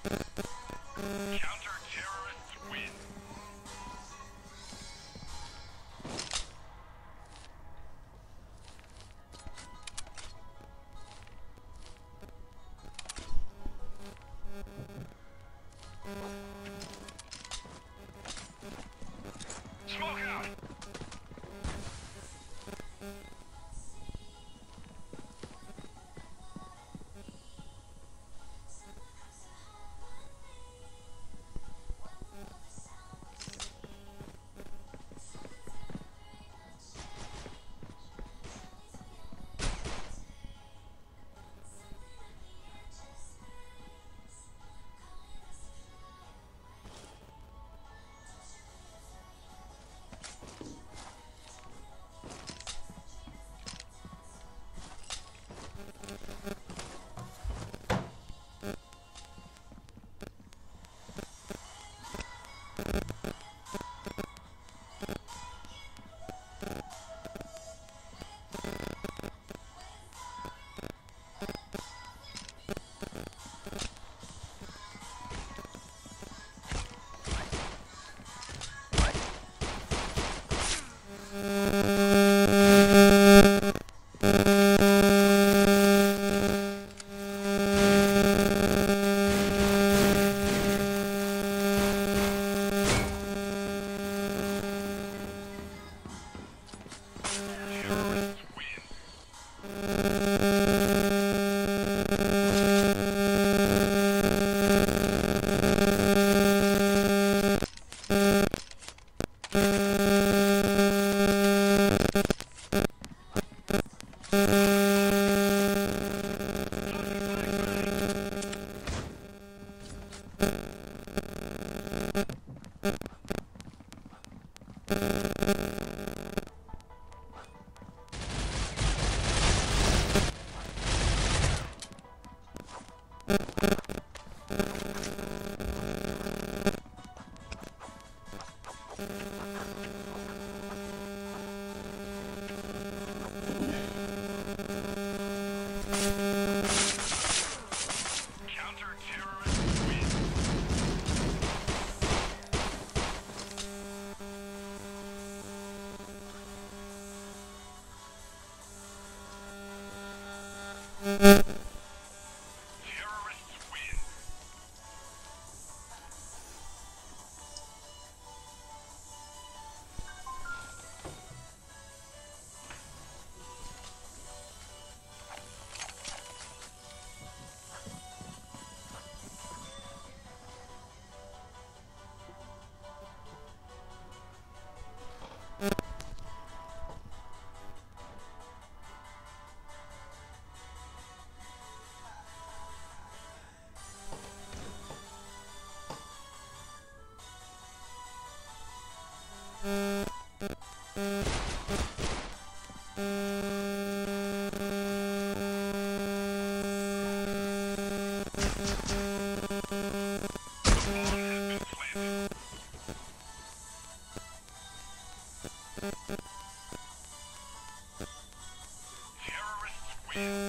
Counter-terrorists win. Smoke out. Terrorists win. Terrorists win.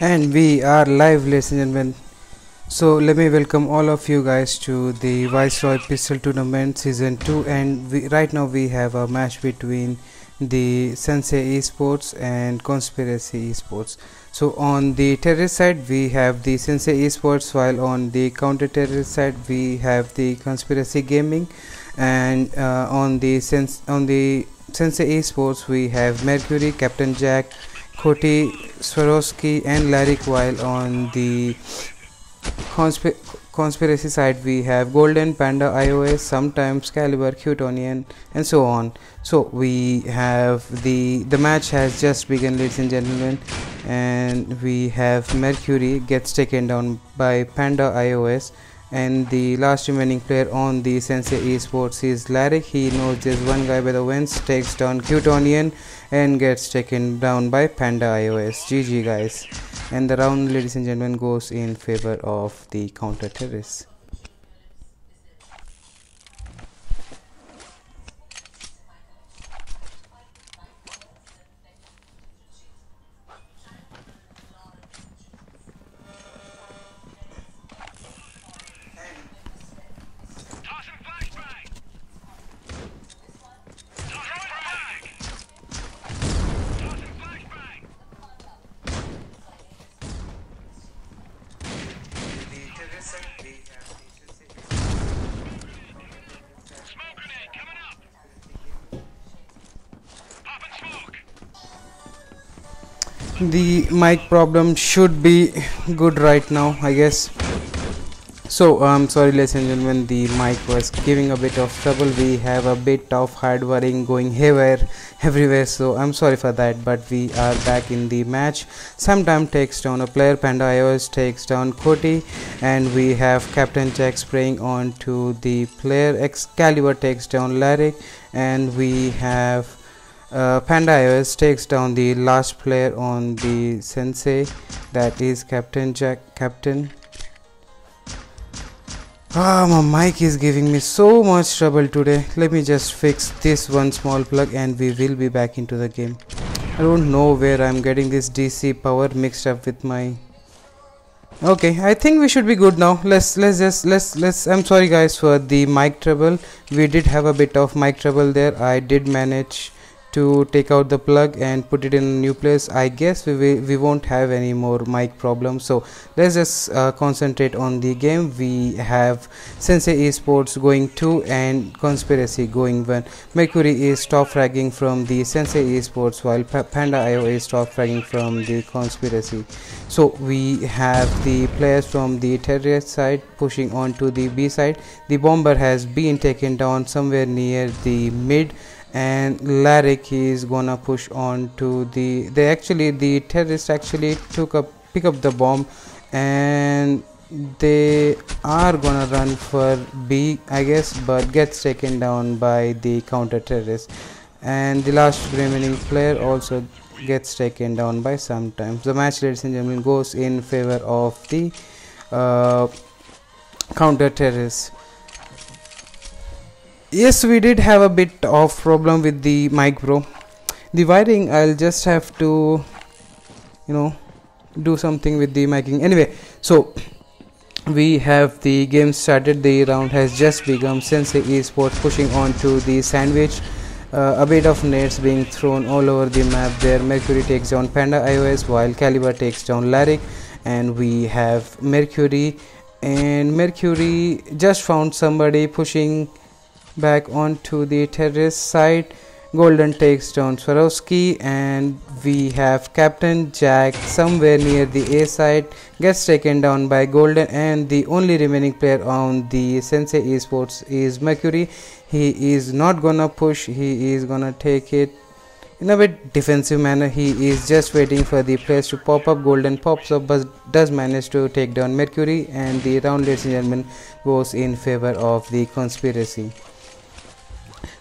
And we are live, ladies and gentlemen. So let me welcome all of you guys to the Viceroy Pistol Tournament Season 2, and right now we have a match between the Sensei Esports and Conspiracy Esports. So on the terrorist side we have the Sensei Esports, while on the counter terrorist side we have the Conspiracy Gaming, and on the Sensei Esports we have Mercury, Captain Jack, Koti, Swarovski and Lyric, while on the conspiracy side we have Golden, Panda, iOS, sometimes Caliber, Qtonian and so on. So we have the match has just begun, ladies and gentlemen, and we have Mercury gets taken down by Panda, iOS, and the last remaining player on the Sensei Esports is Larry. He knows there's one guy by the wins, takes down Cutonian and gets taken down by Panda iOS. GG guys. And the round, ladies and gentlemen, goes in favor of the counter terrorists. The mic problem should be good right now, I guess. So sorry ladies and gentlemen, the mic was giving a bit of trouble. We have a bit of hardwiring going haywire everywhere, so I'm sorry for that, but we are back in the match. Sometime takes down a player, Panda iOS takes down Koti, and we have Captain Jack spraying on to the player. Excalibur takes down Larry, and we have Panda iOS takes down the last player on the Sensei, that is Captain Jack. My mic is giving me so much trouble today. Let me just fix this one small plug and we will be back into the game. I don't know where I'm getting this DC power mixed up with my... Okay, I think we should be good now. Let's I'm sorry guys for the mic trouble. We did have a bit of mic trouble there. I did manage to take out the plug and put it in a new place. I guess we won't have any more mic problems, so let's just concentrate on the game. We have Sensei Esports going 2 and Conspiracy going 1. Mercury is top fragging from the Sensei Esports while Panda IO is top fragging from the Conspiracy. So we have the players from the terrorist side pushing on to the B side. The bomber has been taken down somewhere near the mid, and Larrick is gonna push on to the the terrorists actually pick up the bomb, and they are gonna run for B, I guess, but gets taken down by the counter terrorist, and the last remaining player also gets taken down by sometimes. The match, ladies and gentlemen, goes in favor of the counter terrorists. Yes, we did have a bit of problem with the mic, bro. The wiring, I'll just have to, do something with the miking. Anyway, so we have the game started. The round has just begun. Sensei Esports pushing on to the sandwich. A bit of nets being thrown all over the map there. Mercury takes down Panda iOS while Caliber takes down Larrick, and we have Mercury, and Mercury just found somebody pushing back onto the terrorist side. Golden takes down Swarovski, and we have Captain Jack somewhere near the A side, gets taken down by Golden, and the only remaining player on the Sensei Esports is Mercury. He is not gonna push, he is gonna take it in a bit defensive manner. He is just waiting for the players to pop up. Golden pops up but does manage to take down Mercury, and the round, ladies and gentlemen, goes in favor of the Conspiracy.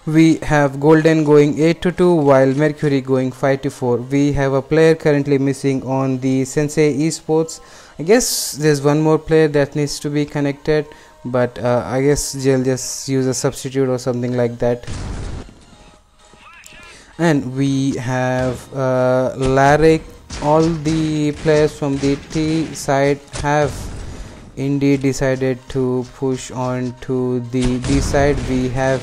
We have Golden going 8-2 while Mercury going 5-4. We have a player currently missing on the Sensei Esports. I guess there's one more player that needs to be connected, but I guess they'll just use a substitute or something like that. And we have Larrick. All the players from the T side have indeed decided to push on to the B side. We have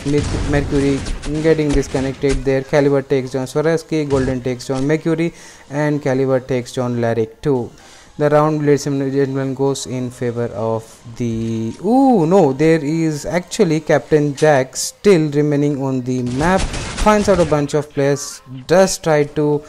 Mercury getting disconnected there. Caliber takes down Swarovski, Golden takes down Mercury, and Caliber takes down Larrick too. The round, ladies and gentlemen, goes in favor of the... Ooh, no, there is actually Captain Jack still remaining on the map. Finds out a bunch of players, does try to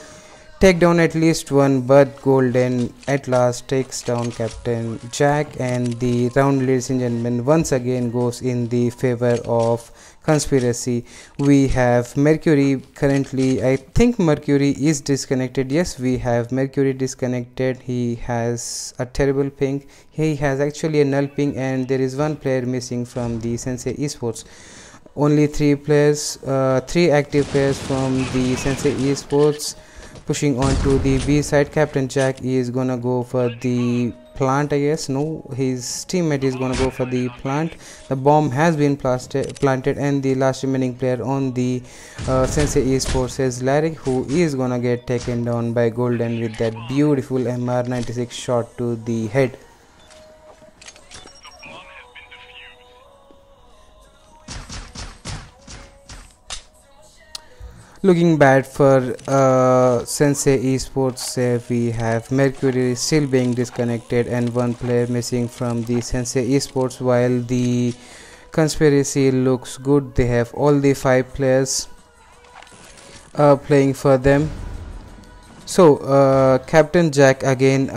take down at least one, but Golden at last takes down Captain Jack, and the round, ladies and gentlemen, once again goes in the favor of conspiracy. We have Mercury currently. I think Mercury is disconnected. Yes, we have Mercury disconnected. He has a terrible ping. He has actually a null ping, and there is one player missing from the Sensei Esports. Only three players, three active players from the Sensei Esports pushing on to the B side. Captain Jack is gonna go for the plant, I guess. No, his teammate is gonna go for the plant. The bomb has been planted, and the last remaining player on the Sensei Esports is Larry, who is gonna get taken down by Golden with that beautiful MR96 shot to the head. Looking bad for Sensei Esports. We have Mercury still being disconnected and one player missing from the Sensei Esports, while the conspiracy looks good. They have all the 5 players playing for them. So Captain Jack again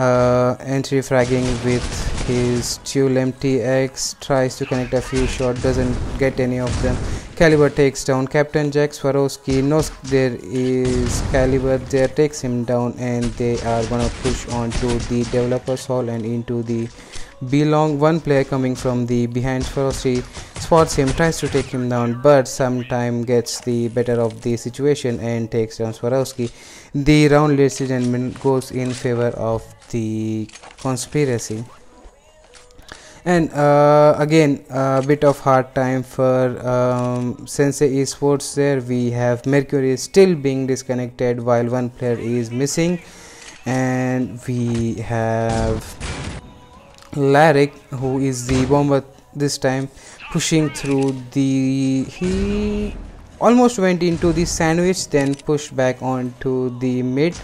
entry fragging with his Dual MTX, tries to connect a few shots, doesn't get any of them. Caliber takes down Captain Jack. Swarovski knows there is Caliber there, takes him down, and they are gonna push on to the developers hall and into the B-long. One player coming from the behind. Swarovski spots him, tries to take him down, but sometime gets the better of the situation and takes down Swarovski. The round, ladies and gentlemen, goes in favor of the conspiracy. And again, a bit of hard time for Sensei Esports there. We have Mercury still being disconnected while one player is missing, and we have Larry, who is the bomber this time, pushing through the... he almost went into the sandwich, then pushed back onto the mid.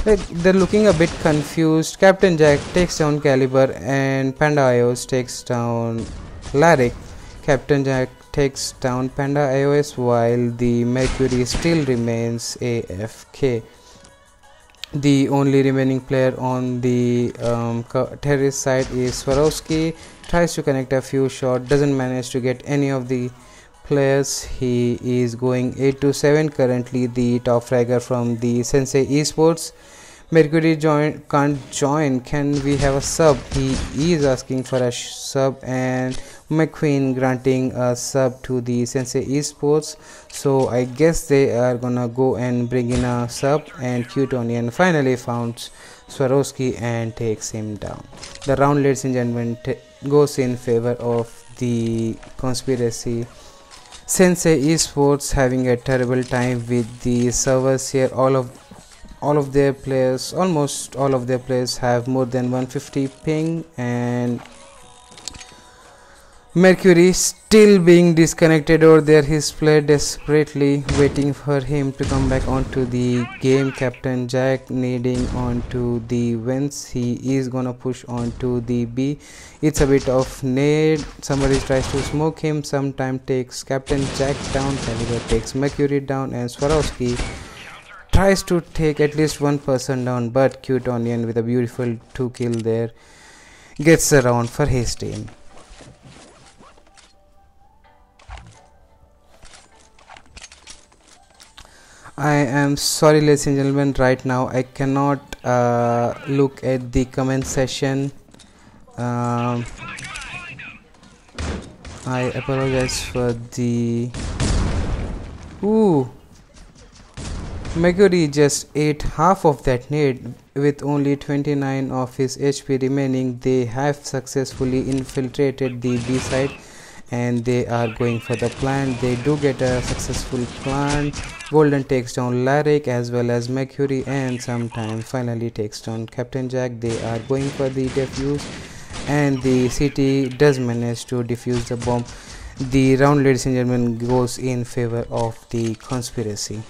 They're looking a bit confused. Captain Jack takes down Caliber, and Panda iOS takes down Larry. Captain Jack takes down Panda iOS, while the Mercury still remains AFK. The only remaining player on the terrorist side is Swarovski. Tries to connect a few shots, doesn't manage to get any of the players. He is going 8-7 currently, the top fragger from the Sensei Esports. Mercury can't join. Can we have a sub? He is asking for a sub, and McQueen granting a sub to the Sensei Esports. So I guess they are gonna go and bring in a sub, and Qtonian finally found Swarovski and takes him down. The round, ladies and gentlemen, goes in favor of the conspiracy. Sensei Esports having a terrible time with the servers here. Almost all of their players have more than 150 ping, and Mercury still being disconnected over there. His player desperately waiting for him to come back onto the game. Captain Jack needing onto the vents. He is gonna push onto the B. It's a bit of nade. Somebody tries to smoke him. Sometime takes Captain Jack down. Caliber takes Mercury down, and Swarovski tries to take at least one person down, but Qtonian with a beautiful 2 kill there gets a round for his team. I am sorry, ladies and gentlemen, right now I cannot look at the comment section. I apologize for the... Ooh, Mercury just ate half of that nade with only 29 of his HP remaining. They have successfully infiltrated the B side, and they are going for the plant. They do get a successful plant. Golden takes down Larry as well as Mercury, and sometimes finally takes down Captain Jack. They are going for the defuse, and the CT does manage to defuse the bomb. The round, ladies and gentlemen, goes in favor of the conspiracy.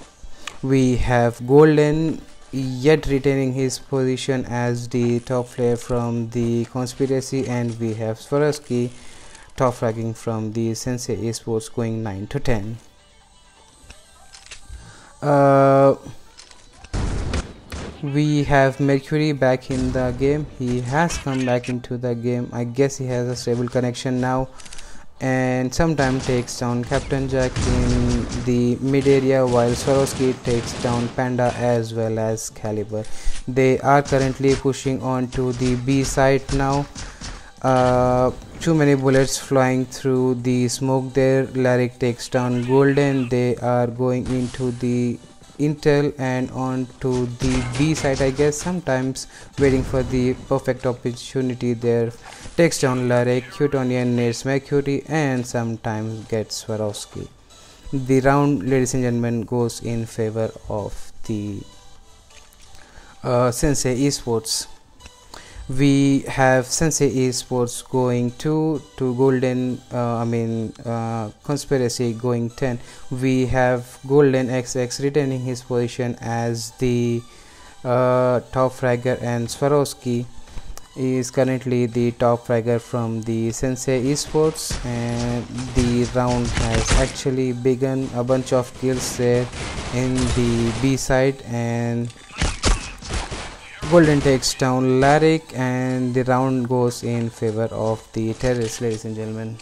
We have Golden yet retaining his position as the top player from the conspiracy, and we have Swarovski top fragging from the Sensei Esports going 9-10. We have Mercury back in the game. He has come back into the game. I guess he has a stable connection now, and sometimes takes down Captain Jack in the mid area, while Swarovski takes down Panda as well as Caliber. They are currently pushing on to the B site now. Too many bullets flying through the smoke there. Lyric takes down Golden. They are going into the Intel and on to the B side, I guess, sometimes waiting for the perfect opportunity there. Takes down Lyric. Cutonian needs Mercury and sometimes gets Swarovski. The round, ladies and gentlemen, goes in favor of the Sensei Esports. We have Sensei Esports going 2 to Golden, Conspiracy going 10. We have Golden XX retaining his position as the top fragger, and Swarovski is currently the top fragger from the Sensei Esports, and the round has actually begun. A bunch of kills there in the B side, and Golden takes down Lyric, and the round goes in favor of the terrorists, ladies and gentlemen.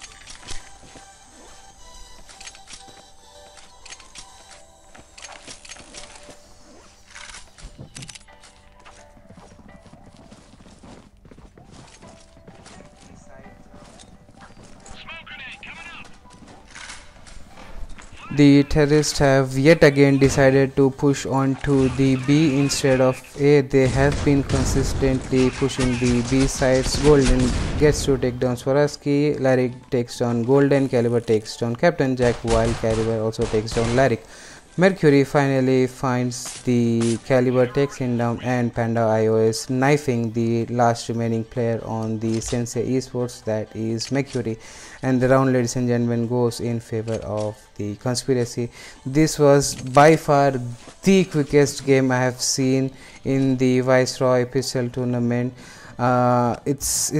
The terrorists have yet again decided to push on to the B instead of A. They have been consistently pushing the B sides. Golden gets to take down Swarovski. Lyric takes down Golden. Caliber takes down Captain Jack, while Caliber also takes down Lyric. Mercury finally finds the Caliber, takes him down, and Panda iOS knifing the last remaining player on the Sensei Esports, that is Mercury. And the round, ladies and gentlemen, goes in favor of the Conspiracy. This was by far the quickest game I have seen in the Viceroy Pistol Tournament. It's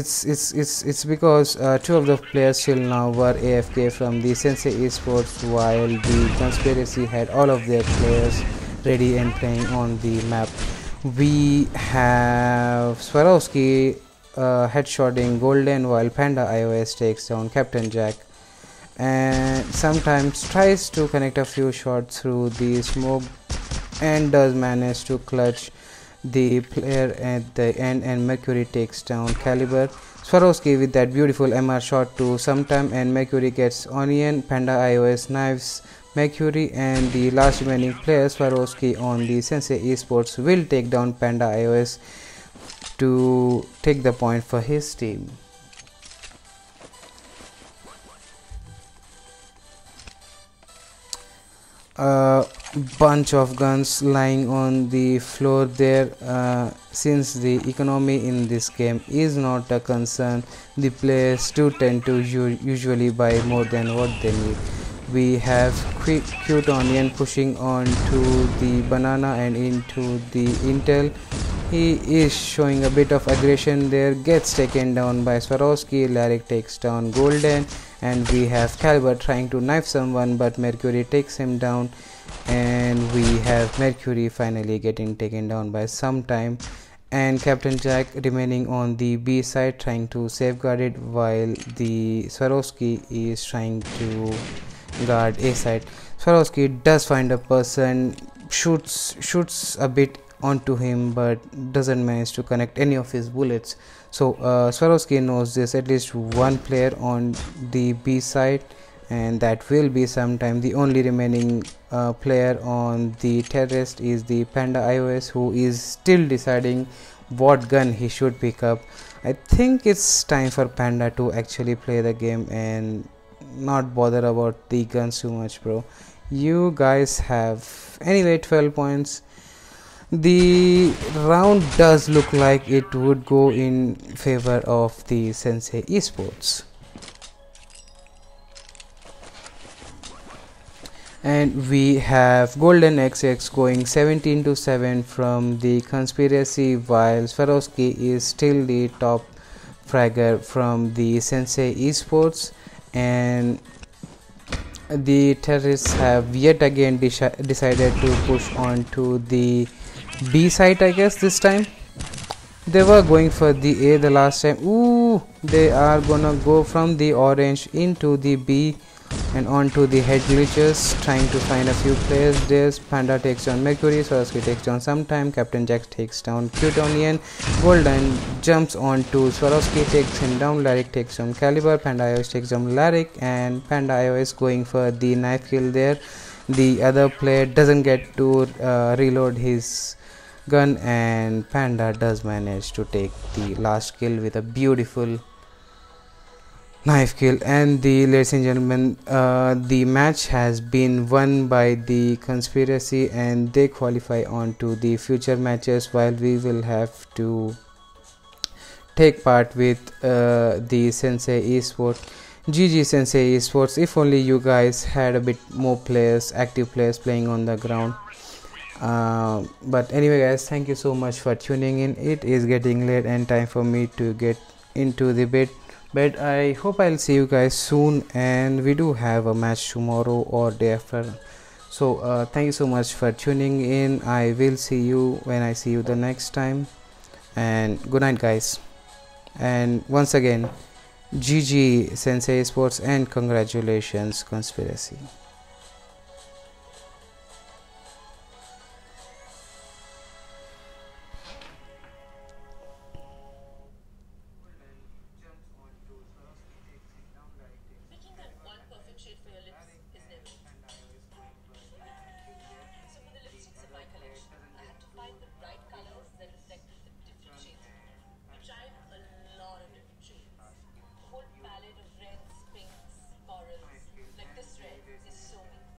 because two of the players till now were AFK from the Sensei Esports, while the Conspiracy had all of their players ready and playing on the map. We have Swarovski headshotting Golden, while Panda iOS takes down Captain Jack and sometimes tries to connect a few shots through the smoke and does manage to clutch the player at the end, and Mercury takes down Caliber. Swarovski with that beautiful MR shot to sometime, and Mercury gets Onion. Panda iOS knives Mercury, and the last remaining player, Swarovski on the Sensei Esports, will take down Panda iOS to take the point for his team. A bunch of guns lying on the floor there. Since the economy in this game is not a concern, the players do tend to usually buy more than what they need. We have Cute Onion pushing on to the banana and into the Intel. He is showing a bit of aggression there, gets taken down by Swarovski. Lyric takes down Golden, and we have Caliber trying to knife someone, but Mercury takes him down, and we have Mercury finally getting taken down by sometime, and Captain Jack remaining on the B side trying to safeguard it, while the Swarovski is trying to guard A side. Swarovski does find a person, shoots a bit onto him, but doesn't manage to connect any of his bullets. So Swarovski knows there's at least one player on the B side, and that will be sometime. The only remaining player on the terrorist is the Panda iOS, who is still deciding what gun he should pick up. I think it's time for Panda to actually play the game and not bother about the guns too much, bro. You guys have anyway 12 points. The round does look like it would go in favor of the Sensei Esports, and we have Golden XX going 17-7 from the Conspiracy, while Swarovski is still the top fragger from the Sensei Esports, and the terrorists have yet again decided to push on to the B side, I guess, this time. They were going for the A the last time. Ooh, they are gonna go from the orange into the B and onto the head glitches, trying to find a few players. There's Panda takes down Mercury, Swarovski takes down Sometime, Captain Jack takes down Plutonian, Golden jumps onto Swarovski, takes him down, Lyric takes down Caliber, Panda iOS takes down Lyric, and Panda iOS going for the knife kill there. The other player doesn't get to reload his gun, and Panda does manage to take the last kill with a beautiful knife kill. And ladies and gentlemen, the match has been won by the Conspiracy, and they qualify on to the future matches, while we will have to take part with the Sensei Esports. GG Sensei Esports. If only you guys had a bit more players, active players playing on the ground. But anyway guys, thank you so much for tuning in. It is getting late and time for me to get into the bed. But I hope I'll see you guys soon, and we do have a match tomorrow or day after. So thank you so much for tuning in. I will see you when I see you the next time, and good night guys. And once again, GG Sensei Sports, and congratulations Conspiracy.